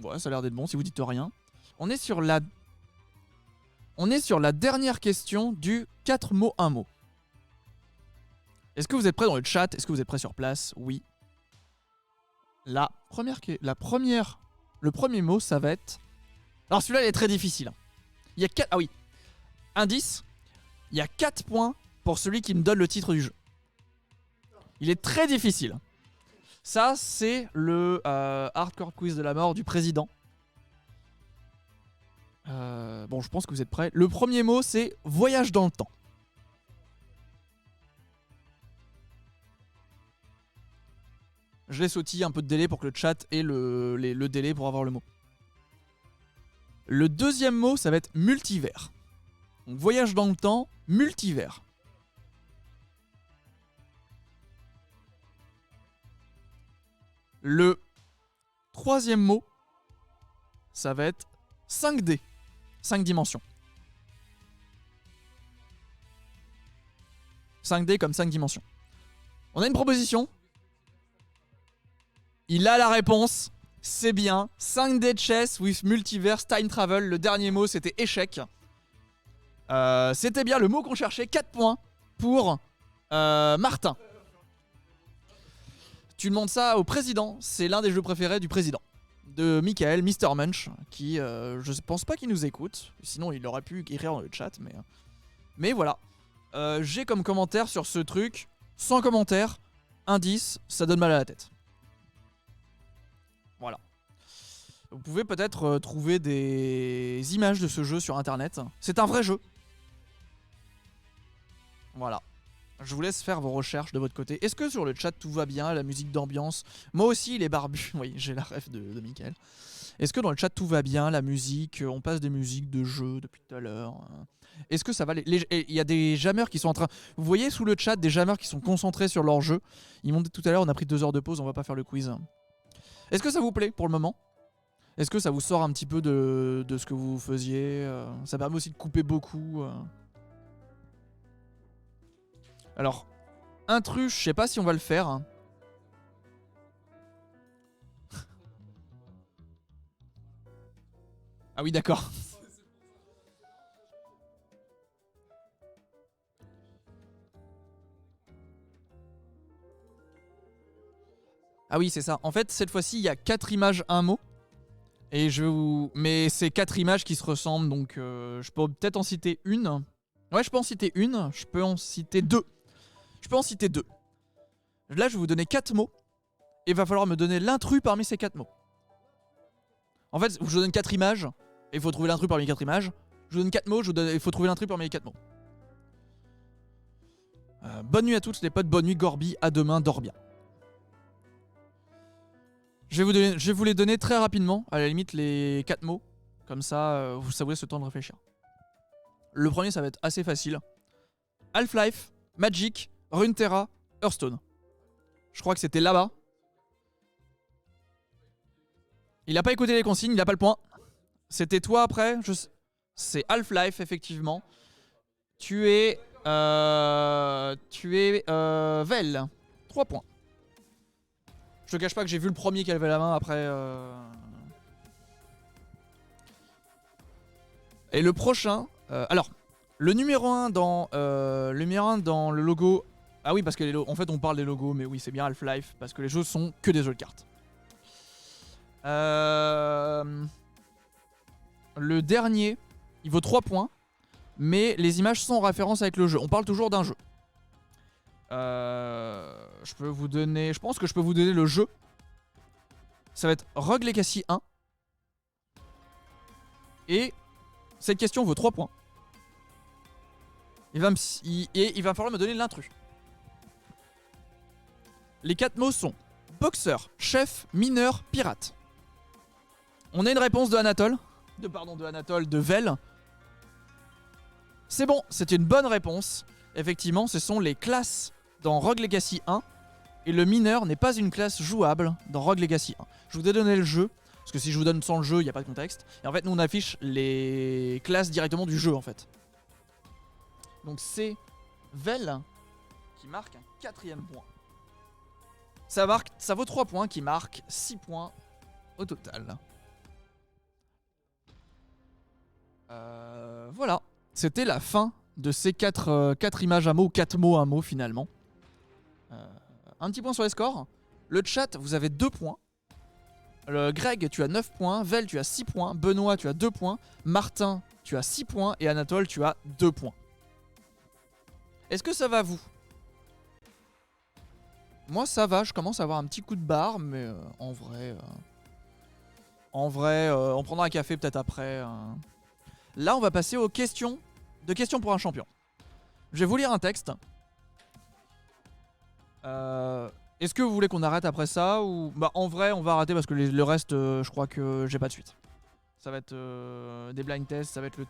Ouais, ça a l'air d'être bon si vous dites rien. On est sur la dernière question du 4 mots 1 mot. Est-ce que vous êtes prêts dans le chat? Est-ce que vous êtes prêts sur place? Oui. Le premier mot, ça va être... Alors celui-là, il est très difficile. Il y a 4... Ah oui. Indice. Il y a 4 points pour celui qui me donne le titre du jeu. Il est très difficile. Ça, c'est le hardcore quiz de la mort du président. Bon, je pense que vous êtes prêts. Le premier mot, c'est voyage dans le temps. Je laisse aussi un peu de délai pour que le chat ait le délai pour avoir le mot. Le deuxième mot, ça va être multivers. Donc, voyage dans le temps, multivers. Le troisième mot, ça va être 5D. 5 dimensions. 5D comme 5 dimensions. On a une proposition. Il a la réponse. C'est bien. 5D chess with multiverse time travel. Le dernier mot, c'était échec. C'était bien le mot qu'on cherchait. 4 points pour Martin. Tu demandes ça au président. C'est l'un des jeux préférés du président. De Michael, Mr. Munch, qui je pense pas qu'il nous écoute. Sinon, il aurait pu écrire dans le chat. Mais voilà. J'ai comme commentaire sur ce truc, sans commentaire, indice, ça donne mal à la tête. Voilà. Vous pouvez peut-être trouver des images de ce jeu sur internet. C'est un vrai jeu. Voilà. Je vous laisse faire vos recherches de votre côté. Est-ce que sur le chat tout va bien, la musique d'ambiance? Moi aussi, il est barbu. Oui, j'ai la ref de Michael. Est-ce que dans le chat tout va bien, la musique? On passe des musiques de jeu depuis tout à l'heure. Est-ce que ça va? Il y a des jammers qui sont en train... Vous voyez sous le chat des jammers qui sont concentrés sur leur jeu. Ils m'ont dit tout à l'heure, on a pris 2 heures de pause, on va pas faire le quiz. Est-ce que ça vous plaît pour le moment? Est-ce que ça vous sort un petit peu de ce que vous faisiez? Ça permet aussi de couper beaucoup. Alors, intrus, je sais pas si on va le faire. Ah oui, d'accord. Ah oui, c'est ça. En fait, cette fois-ci, il y a 4 images, un mot. Et mais c'est 4 images qui se ressemblent, donc je peux peut-être en citer une. Ouais, je peux en citer une. Je peux en citer 2. Là, je vais vous donner 4 mots. Et il va falloir me donner l'intrus parmi ces 4 mots. En fait, je vous donne 4 images. Et il faut trouver l'intrus parmi les 4 images. Je vous donne 4 mots, il faut trouver l'intrus parmi les 4 mots. Bonne nuit à toutes les potes, bonne nuit Gorby, à demain, dors bien. Je vais vous les donner très rapidement, à la limite les 4 mots. Comme ça, ça vous laisse le temps de réfléchir. Le premier, ça va être assez facile. Half-Life, Magic, Runeterra, Hearthstone. Je crois que c'était là-bas. Il a pas écouté les consignes, il a pas le point. C'était toi après C'est Half-Life, effectivement. Tu es Vel. 3 points. Je te cache pas que j'ai vu le premier qui a levé la main après. Et le prochain. Alors, le numéro 1 dans le logo. Ah oui, parce que en fait, on parle des logos, mais oui, c'est bien Half-Life, parce que les jeux sont que des jeux de cartes. Le dernier, il vaut 3 points, mais les images sont en référence avec le jeu. On parle toujours d'un jeu. Je peux vous donner. Je pense que je peux vous donner le jeu. Ça va être Rogue Legacy 1. Et cette question vaut 3 points. Il va falloir me donner l'intrus. Les 4 mots sont boxeur, chef, mineur, pirate. On a une réponse de Anatole. De Vel. C'est bon, c'est une bonne réponse. Effectivement, ce sont les classes dans Rogue Legacy 1. Et le mineur n'est pas une classe jouable dans Rogue Legacy 1. Je vous ai donné le jeu, parce que si je vous donne sans le jeu, il n'y a pas de contexte. Et en fait, nous on affiche les classes directement du jeu en fait. Donc c'est Vel qui marque un 4ème point. Ça vaut 3 points, qui marque 6 points au total. Voilà, c'était la fin de ces 4 images à mots, 4 mots à mots finalement. Un petit point sur les scores. Le chat, vous avez 2 points. Greg, tu as 9 points. Vel, tu as 6 points. Benoît, tu as 2 points. Martin, tu as 6 points. Et Anatole, tu as 2 points. Est-ce que ça va vous? Moi, ça va. Je commence à avoir un petit coup de barre. Mais en vrai, on prendra un café peut-être après. Là, on va passer aux questions pour un champion. Je vais vous lire un texte. Est-ce que vous voulez qu'on arrête après ça ou... Bah en vrai on va arrêter parce que le reste je crois que j'ai pas de suite. Ça va être des blind tests, ça va être le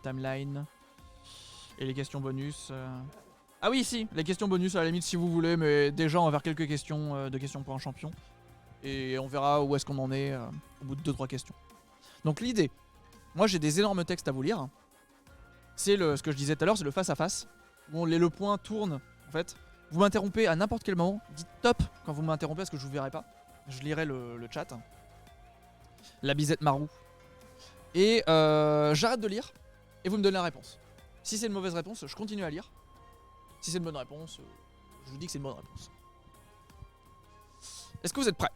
timeline et les questions bonus. Ah oui si, les questions bonus à la limite si vous voulez, mais déjà on va faire quelques questions de questions pour un champion. Et on verra où est-ce qu'on en est au bout de 2-3 questions. Donc l'idée, moi j'ai des énormes textes à vous lire. C'est ce que je disais tout à l'heure, c'est le face à face. Où le point tourne en fait. Vous m'interrompez à n'importe quel moment. Dites top quand vous m'interrompez parce que je vous verrai pas. Je lirai le chat. La bisette marou. Et j'arrête de lire et vous me donnez la réponse. Si c'est une mauvaise réponse, je continue à lire. Si c'est une bonne réponse, je vous dis que c'est une bonne réponse. Est-ce que vous êtes prêts?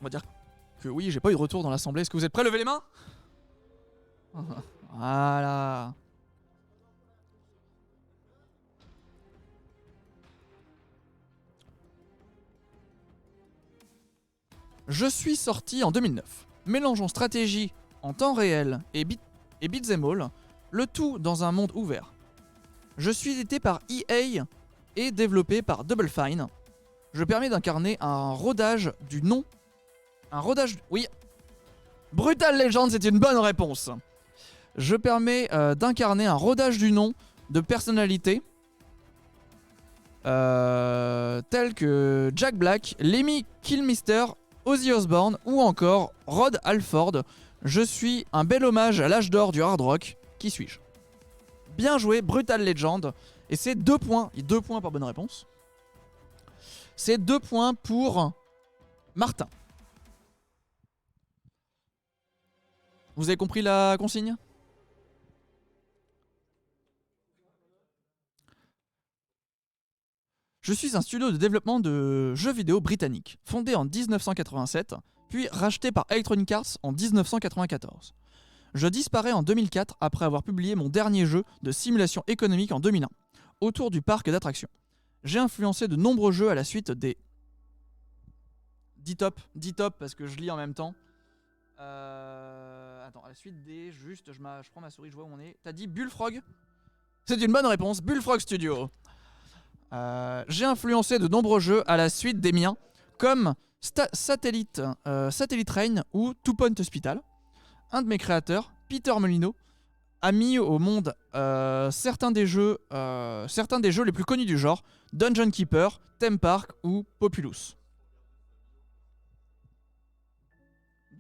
On va dire que oui, j'ai pas eu de retour dans l'assemblée. Est-ce que vous êtes prêts? Levez les mains. Voilà. Je suis sorti en 2009, mélangeant stratégie en temps réel et beat'em all, le tout dans un monde ouvert. Je suis édité par EA et développé par Double Fine. Je permets d'incarner un rodage du nom. Oui. Brutal Legend, c'est une bonne réponse. Je permets d'incarner un rodage du nom de personnalités telles que Jack Black, Lemmy Kilmister, Ozzy Osbourne ou encore Rod Alford. Je suis un bel hommage à l'âge d'or du hard rock. Qui suis-je? Bien joué, Brutal Legend. Et c'est 2 points. Et 2 points par bonne réponse. C'est 2 points pour Martin. Vous avez compris la consigne? Je suis un studio de développement de jeux vidéo britannique, fondé en 1987, puis racheté par Electronic Arts en 1994. Je disparais en 2004 après avoir publié mon dernier jeu de simulation économique en 2001, autour du parc d'attractions. J'ai influencé de nombreux jeux à la suite des... Dis top parce que je lis en même temps. Attends, à la suite des... Juste, je prends ma souris, je vois où on est. T'as dit Bullfrog? C'est une bonne réponse, Bullfrog Studio. J'ai influencé de nombreux jeux à la suite des miens, comme Satellite Rain ou Two Point Hospital. Un de mes créateurs, Peter Molyneux, a mis au monde certains des jeux les plus connus du genre, Dungeon Keeper, Theme Park ou Populous.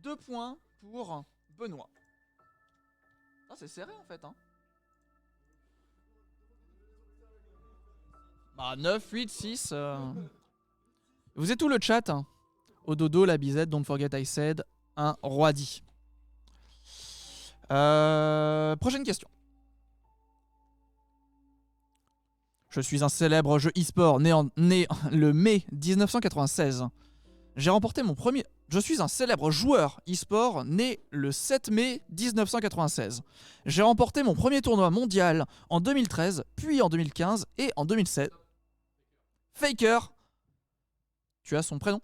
2 points pour Benoît. c'est serré en fait. Hein. Bah 9, 8, 6. Vous êtes où le chat hein. Au dodo, la bisette, don't forget I said. Un roi dit. Prochaine question. Je suis un célèbre jeu e-sport né le mai 1996. J'ai remporté mon premier... Je suis un célèbre joueur e-sport né le 7 mai 1996. J'ai remporté mon premier tournoi mondial en 2013, puis en 2015 et en 2007. Faker. Tu as son prénom?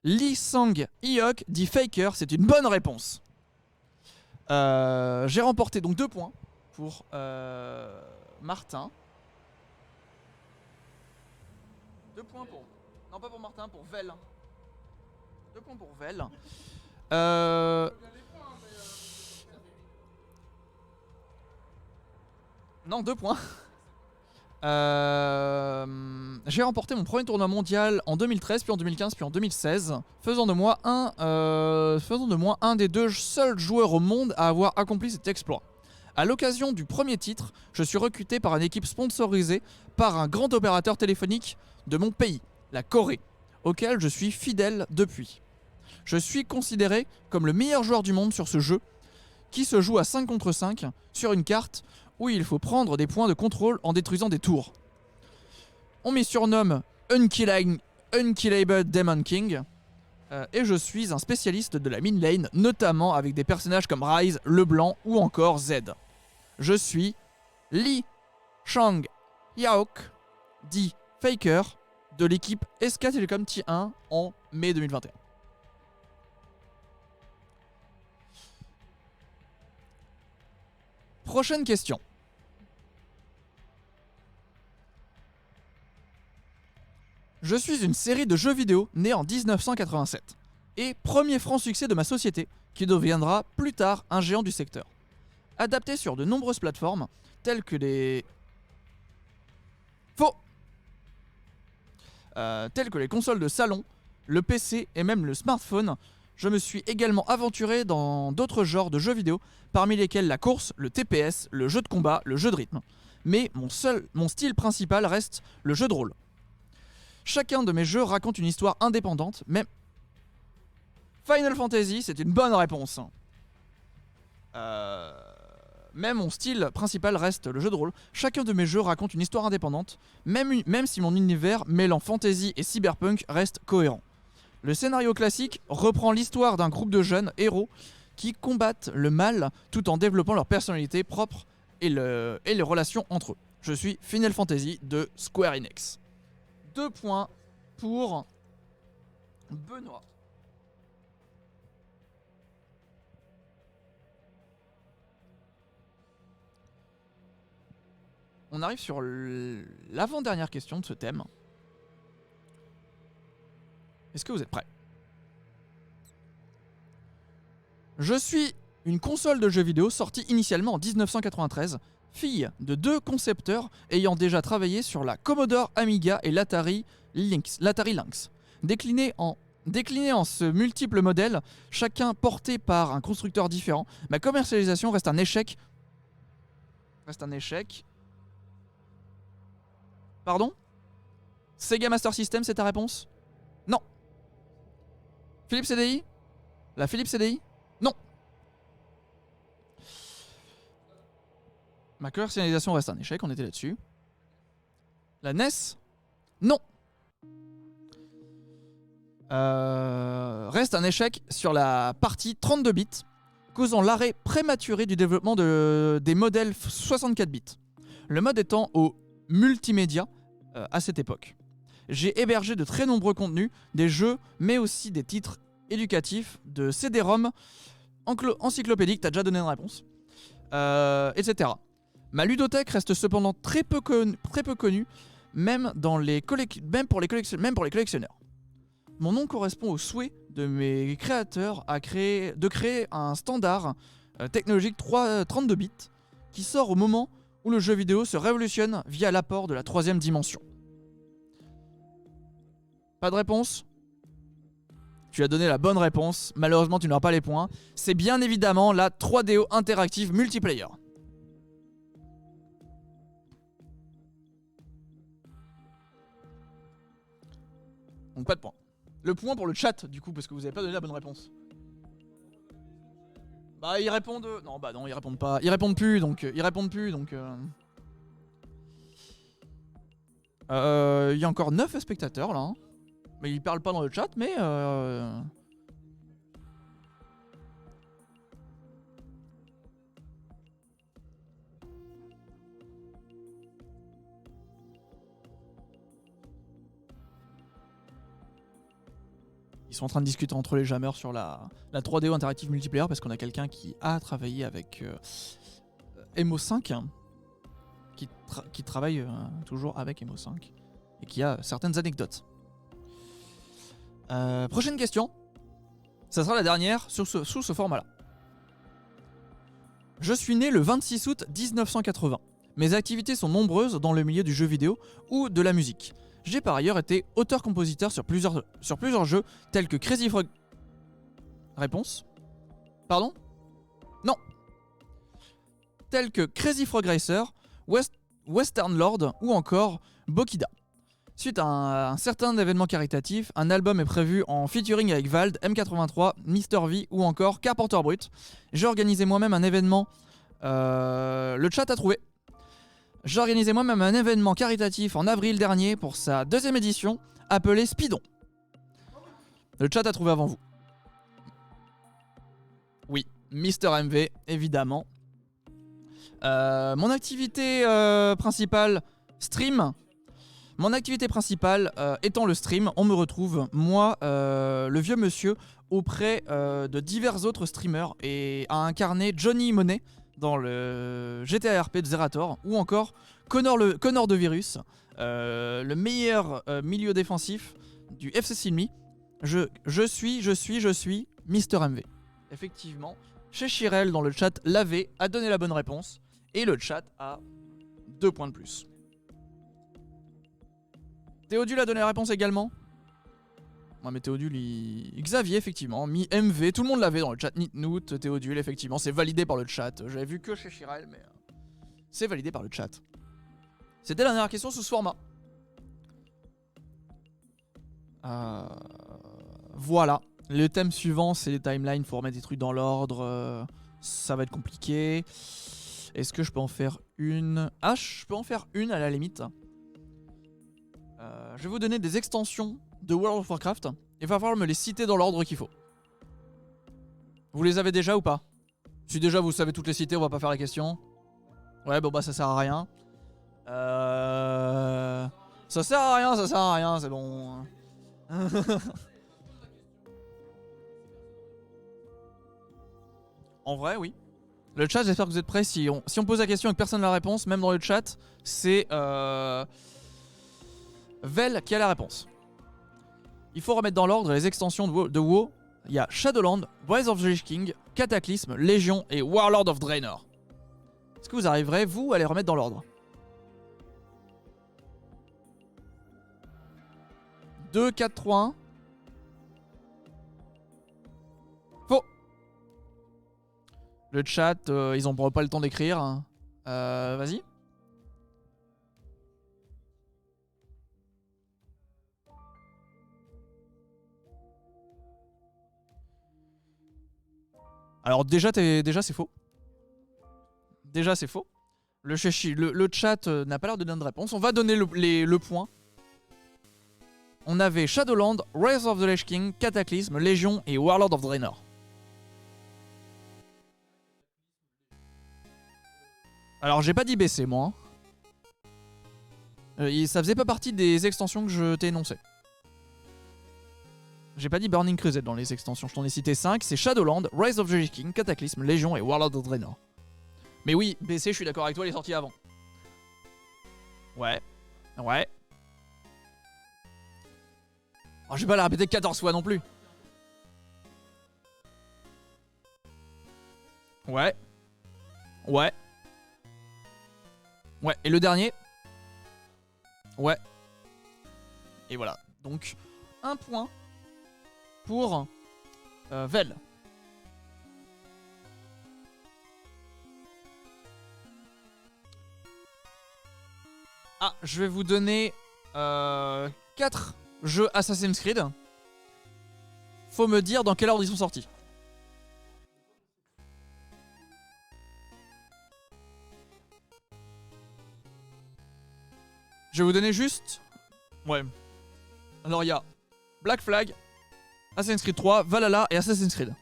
Lee Sang-hyuk dit Faker, c'est une bonne réponse. J'ai remporté donc 2 points pour Martin. 2 points pour... Non, pas pour Martin, pour Vel. 2 points pour Vel. Non, 2 points. J'ai remporté mon premier tournoi mondial en 2013, puis en 2015, puis en 2016, faisant de moi un des 2 seuls joueurs au monde à avoir accompli cet exploit. À l'occasion du premier titre, je suis recruté par une équipe sponsorisée par un grand opérateur téléphonique de mon pays, la Corée, auquel je suis fidèle depuis. Je suis considéré comme le meilleur joueur du monde sur ce jeu, qui se joue à 5 contre 5 sur une carte où il faut prendre des points de contrôle en détruisant des tours. On m'y surnomme Unkillable Demon King, et je suis un spécialiste de la mid lane, notamment avec des personnages comme Ryze, Leblanc ou encore Z. Je suis Lee Sang-hyuk, dit Faker, de l'équipe SK Telecom T1 en mai 2021. Prochaine question. Je suis une série de jeux vidéo née en 1987 et premier franc succès de ma société qui deviendra plus tard un géant du secteur. Adapté sur de nombreuses plateformes telles que les... telles que les consoles de salon, le PC et même le smartphone, je me suis également aventuré dans d'autres genres de jeux vidéo, parmi lesquels la course, le TPS, le jeu de combat, le jeu de rythme. Mais mon style principal reste le jeu de rôle. Chacun de mes jeux raconte une histoire indépendante, même... Final Fantasy, c'est une bonne réponse. Même mon style principal reste le jeu de rôle. Chacun de mes jeux raconte une histoire indépendante, même si mon univers mêlant fantasy et cyberpunk reste cohérent. Le scénario classique reprend l'histoire d'un groupe de jeunes héros qui combattent le mal tout en développant leur personnalité propre et les relations entre eux. Je suis Final Fantasy de Square Enix. 2 points pour Benoît. On arrive sur l'avant-dernière question de ce thème. Est-ce que vous êtes prêts? Je suis une console de jeux vidéo sortie initialement en 1993, fille de 2 concepteurs ayant déjà travaillé sur la Commodore Amiga et l'Atari Lynx. Déclinés en ce multiples modèles, chacun porté par un constructeur différent, ma commercialisation reste un échec. Pardon? Sega Master System, c'est ta réponse? Non. Philips CDI? La Philips CDI? Non. Ma commercialisation reste un échec, on était là-dessus. La NES? Non. Reste un échec sur la partie 32 bits, causant l'arrêt prématuré du développement des modèles 64 bits. Le mode étant au multimédia à cette époque. J'ai hébergé de très nombreux contenus, des jeux, mais aussi des titres éducatifs, de CD-ROM, encyclopédiques, t'as déjà donné une réponse, etc. Ma ludothèque reste cependant très peu connue, même pour les collectionneurs. Mon nom correspond au souhait de mes créateurs de créer un standard technologique 32 bits qui sort au moment où le jeu vidéo se révolutionne via l'apport de la 3e dimension. Pas de réponse? Tu as donné la bonne réponse. Malheureusement, tu n'auras pas les points. C'est bien évidemment la 3DO Interactive Multiplayer. Donc pas de point. Le point pour le chat, du coup, parce que vous n'avez pas donné la bonne réponse. Bah, ils répondent... Non, bah non, ils répondent pas. Ils répondent plus, donc... Il y a encore 9 spectateurs, là. Hein. Mais ils parlent pas dans le chat, mais... Ils sont en train de discuter entre les jammers sur la 3DO Interactive Multiplayer parce qu'on a quelqu'un qui a travaillé avec Emo5 qui travaille toujours avec Emo5 et qui a certaines anecdotes. Prochaine question. Ça sera la dernière sous ce format-là. Je suis né le 26 août 1980. Mes activités sont nombreuses dans le milieu du jeu vidéo ou de la musique. J'ai par ailleurs été auteur-compositeur sur plusieurs jeux tels que Crazy Frog... Réponse ? Pardon ? Non. Tels que Crazy Frog Racer, Western Lord ou encore Bokida. Suite à un certain événement caritatif, un album est prévu en featuring avec Vald, M83, Mr V ou encore Carpenter Brut. J'ai organisé moi-même un événement... le chat a trouvé. J'ai organisé moi-même un événement caritatif en avril dernier pour sa 2e édition, appelé Speedon. Le chat a trouvé avant vous. Oui, Mister MV, évidemment. Mon activité principale, stream. Mon activité principale étant le stream, on me retrouve, moi, le vieux monsieur, auprès de divers autres streamers et à incarner Johnny Monet dans le GTA RP de Zerator, ou encore Connor de Virus, le meilleur milieu défensif du FC Silmi. Je suis Mister MV. Effectivement, chez Chirel dans le chat, l'AV a donné la bonne réponse, et le chat a 2 points de plus. Théodule a donné la réponse également. Ouais, mais Théodule, Xavier, effectivement, mis MV, tout le monde l'avait dans le chat. Nitnoot, Théodule, effectivement, c'est validé par le chat. J'avais vu que chez Chirel, mais c'est validé par le chat. C'était la dernière question sous ce format. Voilà. Le thème suivant, c'est les timelines. Faut remettre des trucs dans l'ordre. Ça va être compliqué. Est-ce que je peux en faire une? Ah, je peux en faire une à la limite. Je vais vous donner des extensions de World of Warcraft. Il va falloir me les citer dans l'ordre qu'il faut. Vous les avez déjà ou pas? Si déjà vous savez toutes les citer, on va pas faire la question. Ouais, bon bah ça sert à rien. Ça sert à rien, c'est bon. En vrai, oui. Le chat, j'espère que vous êtes prêts. Si on pose la question et que personne n'a la réponse, même dans le chat, c'est Vel qui a la réponse. Il faut remettre dans l'ordre les extensions de WoW. Il y a Shadowland, Rise of the Lich King, Cataclysme, Légion et Warlord of Draenor. Est-ce que vous arriverez, vous, à les remettre dans l'ordre? 2, 4, 3, 1. Faux. Le chat, ils n'ont pas le temps d'écrire. Vas-y. Alors déjà c'est faux. Déjà c'est faux. Le chat n'a pas l'air de donner de réponse. On va donner le point. On avait Shadowland, Rise of the Lich King, Cataclysme, Légion et Warlord of Draenor. Alors j'ai pas dit BC moi. Ça faisait pas partie des extensions que je t'ai énoncées. J'ai pas dit Burning Crusade dans les extensions, je t'en ai cité 5. C'est Shadowland, Rise of the Lich King, Cataclysme, Légion et Warlord of Draenor. Mais oui, BC, je suis d'accord avec toi, il est sorti avant. Ouais. Ouais. Oh, je vais pas la répéter 14 fois non plus. Ouais. Ouais. Ouais, et le dernier? Ouais. Et voilà. Donc, un point pour Vel. Ah, je vais vous donner 4 jeux Assassin's Creed. Faut me dire dans quel ordre ils sont sortis. Je vais vous donner juste... Ouais. Alors il y a Black Flag, Assassin's Creed 3, Valhalla et Assassin's Creed.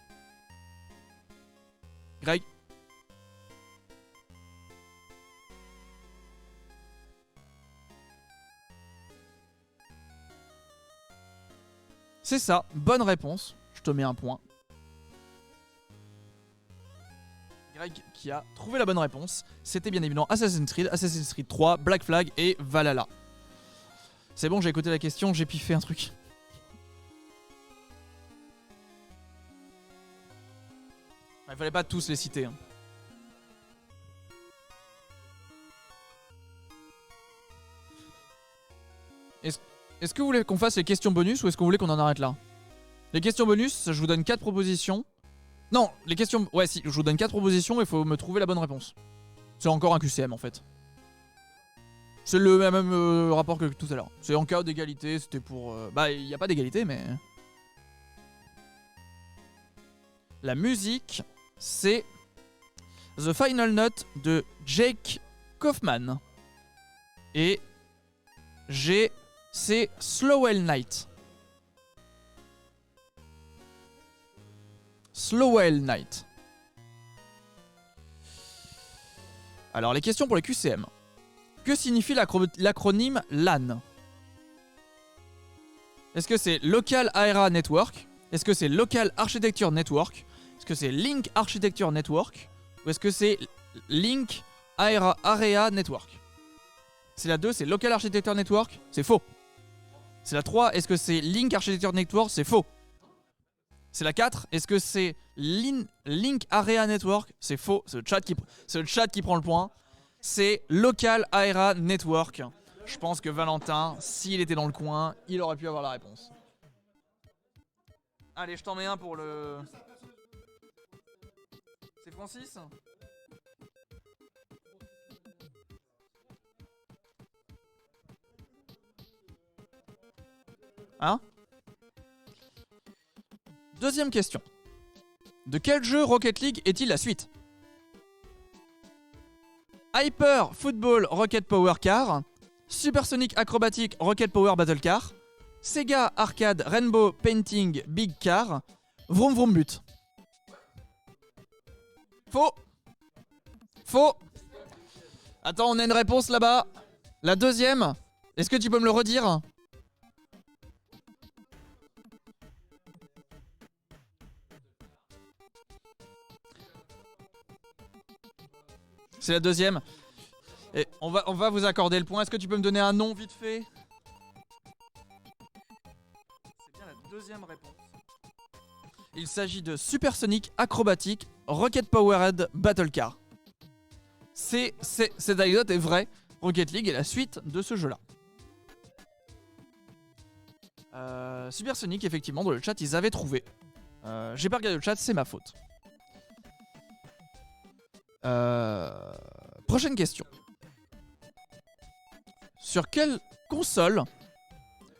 Greg. C'est ça, bonne réponse. Je te mets un point. Greg qui a trouvé la bonne réponse. C'était bien évidemment Assassin's Creed 3, Black Flag et Valhalla. C'est bon, j'ai écouté la question, j'ai piffé un truc. Il fallait pas tous les citer. Hein. Est-ce que vous voulez qu'on fasse les questions bonus ou est-ce que vous voulez qu'on en arrête là? Les questions bonus, je vous donne 4 propositions. Non, les questions... Ouais, si, je vous donne 4 propositions et il faut me trouver la bonne réponse. C'est encore un QCM en fait. C'est le même rapport que tout à l'heure. C'est en cas d'égalité, c'était pour... Bah, il n'y a pas d'égalité, mais... La musique, c'est The Final Note de Jake Kaufman. Et c'est Slowell Night. Slowell Night. Alors, les questions pour les QCM. Que signifie l'acronyme LAN? Est-ce que c'est Local Area Network? Est-ce que c'est Local Architecture Network? Est-ce que c'est Link Architecture Network? Ou est-ce que c'est Link Area Network? C'est la 2, c'est Local Architecture Network? C'est faux. C'est la 3, est-ce que c'est Link Architecture Network? C'est faux. C'est la 4, est-ce que c'est Link Area Network? C'est faux, c'est le chat qui prend le point. C'est Local Area Network. Je pense que Valentin, s'il était dans le coin, il aurait pu avoir la réponse. Allez, je t'en mets un pour le... C'est Francis? Hein? Deuxième question. De quel jeu Rocket League est-il la suite? Hyper Football Rocket Power Car, Supersonic Acrobatic Rocket Power Battle Car, Sega Arcade Rainbow Painting Big Car, Vroom Vroom But. Faux. Faux. Attends, on a une réponse là-bas. La deuxième, est-ce que tu peux me le redire? C'est la deuxième. Et on va vous accorder le point. Est-ce que tu peux me donner un nom vite fait? C'est bien la deuxième réponse. Il s'agit de Supersonic Acrobatic Rocket Powered Battle Car. Cette anecdote est vraie. Rocket League est la suite de ce jeu-là. Supersonic, effectivement, dans le chat, ils avaient trouvé. J'ai pas regardé le chat, c'est ma faute. Prochaine question. Sur quelle console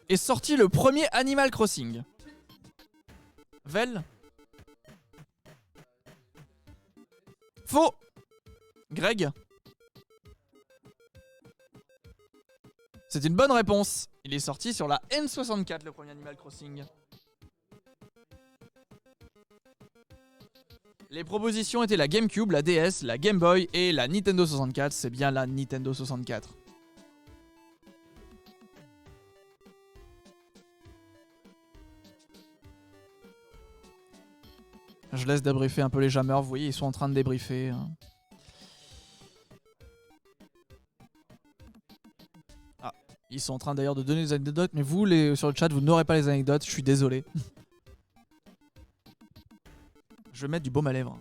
est sorti le premier Animal Crossing? Vel? Faux. Greg? C'est une bonne réponse. Il est sorti sur la N64, le premier Animal Crossing. Les propositions étaient la GameCube, la DS, la Game Boy et la Nintendo 64. C'est bien la Nintendo 64. Je laisse débriefer un peu les jammers. Vous voyez, ils sont en train de débriefer. Ah, ils sont en train d'ailleurs de donner des anecdotes. Mais vous, sur le chat, vous n'aurez pas les anecdotes. Je suis désolé. Je vais mettre du baume à lèvres.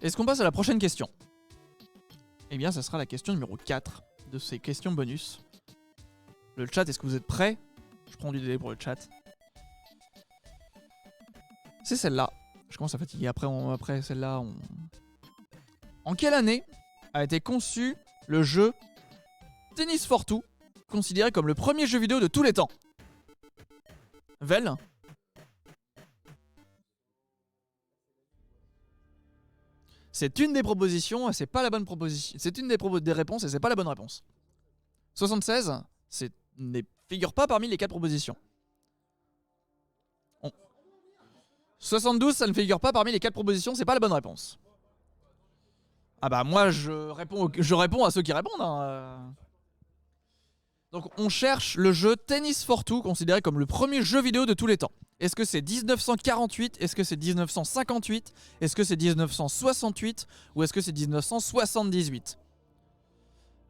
Est-ce qu'on passe à la prochaine question? Eh bien, ça sera la question numéro 4 de ces questions bonus. Le chat, est-ce que vous êtes prêts? Je prends du délai pour le chat. C'est celle-là. Je commence à fatiguer. Après celle-là, En quelle année a été conçu le jeu Tennis for Two, considéré comme le premier jeu vidéo de tous les temps? Vel? C'est une des propositions et c'est pas la bonne proposition. C'est une des réponses et c'est pas la bonne réponse. 76, ne figure pas parmi les 4 propositions. 72, ça ne figure pas parmi les 4 propositions, c'est pas la bonne réponse. Ah bah moi je réponds à ceux qui répondent. Hein. Donc on cherche le jeu Tennis for Two, considéré comme le premier jeu vidéo de tous les temps. Est-ce que c'est 1948? Est-ce que c'est 1958? Est-ce que c'est 1968? Ou est-ce que c'est 1978?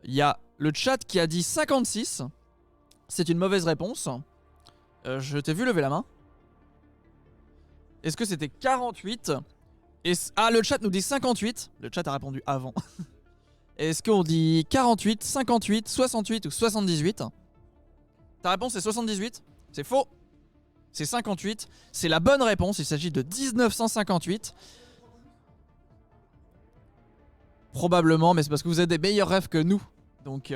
Il y a le chat qui a dit 56. C'est une mauvaise réponse. Je t'ai vu lever la main. Est-ce que c'était 48? Ah, le chat nous dit 58. Le chat a répondu avant. Est-ce qu'on dit 48, 58, 68 ou 78? Ta réponse est 78? C'est faux. C'est 58. C'est la bonne réponse. Il s'agit de 1958. Probablement, mais c'est parce que vous avez des meilleurs rêves que nous. Donc...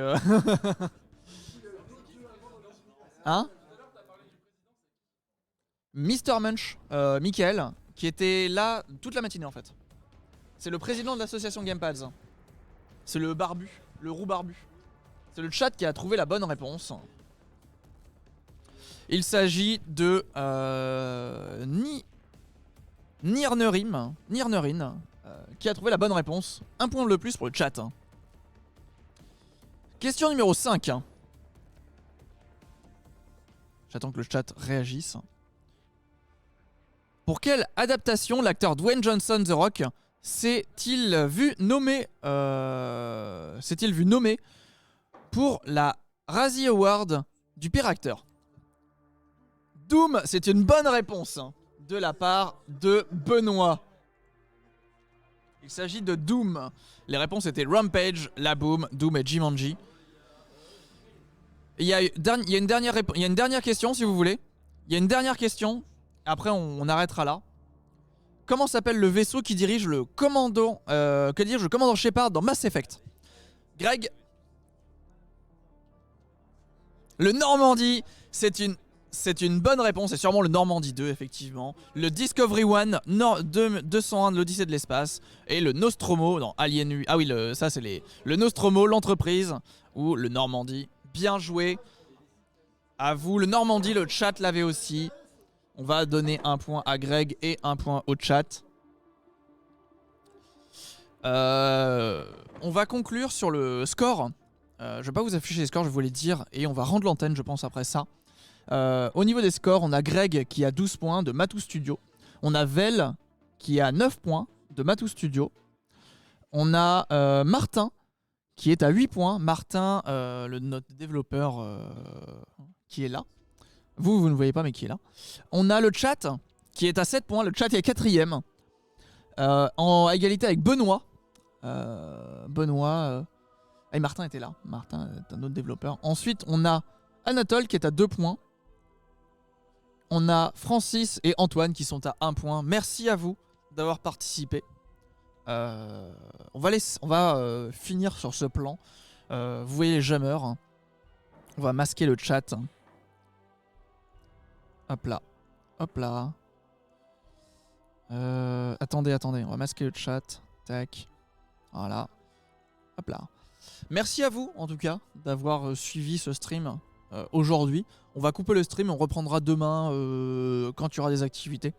Hein? Mr. Munch, Michael, qui était là toute la matinée en fait. C'est le président de l'association Gamepads. C'est le barbu, le roux barbu. C'est le chat qui a trouvé la bonne réponse. Il s'agit de Nirnerin, qui a trouvé la bonne réponse. Un point de plus pour le chat. Question numéro 5. J'attends que le chat réagisse. Pour quelle adaptation l'acteur Dwayne Johnson The Rock s'est-il vu nommé pour la Razzie Award du pire acteur? Doom, c'est une bonne réponse de la part de Benoît. Il s'agit de Doom. Les réponses étaient Rampage, La Boom, Doom et Jumanji. Il y a une dernière question si vous voulez. Il y a une dernière question. Après on arrêtera là. Comment s'appelle le vaisseau qui dirige le commandant Shepard dans Mass Effect? Greg? Le Normandie, c'est une bonne réponse, c'est sûrement le Normandie 2 effectivement. Le Discovery 1, 201 de l'Odyssée de l'espace et le Nostromo dans Alien 8. Ah oui, ça c'est le Nostromo, l'entreprise ou le Normandie. Bien joué. À vous, le Normandie, le chat l'avait aussi. On va donner un point à Greg et un point au chat. On va conclure sur le score. Je vais pas vous afficher les scores, je vais vous les dire. Et on va rendre l'antenne, je pense, après ça. Au niveau des scores, on a Greg qui a 12 points de Matou Studio. On a Vel qui a 9 points de Matou Studio. On a Martin qui est à 8 points. Martin, notre développeur qui est là. Vous ne voyez pas, mais qui est là. On a le chat qui est à 7 points. Le chat est 4ème. En égalité avec Benoît. Et Martin était là. Martin est un autre développeur. Ensuite, on a Anatole qui est à 2 points. On a Francis et Antoine qui sont à 1 point. Merci à vous d'avoir participé. On va finir sur ce plan. Vous voyez les jammers. On va masquer le chat. Hop là. Hop là. Attendez. On va masquer le chat. Tac. Voilà. Hop là. Merci à vous, en tout cas, d'avoir suivi ce stream aujourd'hui. On va couper le stream et on reprendra demain quand il y aura des activités.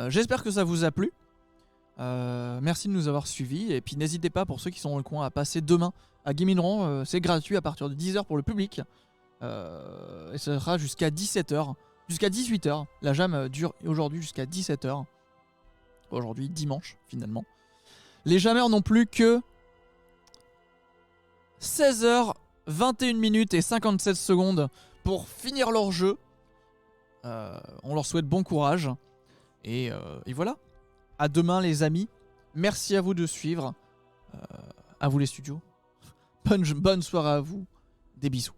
J'espère que ça vous a plu. Merci de nous avoir suivis. Et puis n'hésitez pas, pour ceux qui sont dans le coin, à passer demain à Gaming Room. C'est gratuit à partir de 10h pour le public. Et ça sera jusqu'à 17h. Jusqu'à 18h. La jam dure aujourd'hui jusqu'à 17h. Aujourd'hui, dimanche, finalement. Les jammers n'ont plus que 16h, 21 minutes et 57 secondes pour finir leur jeu. On leur souhaite bon courage. Et voilà. À demain, les amis. Merci à vous de suivre. À vous les studios. Bonne soirée à vous. Des bisous.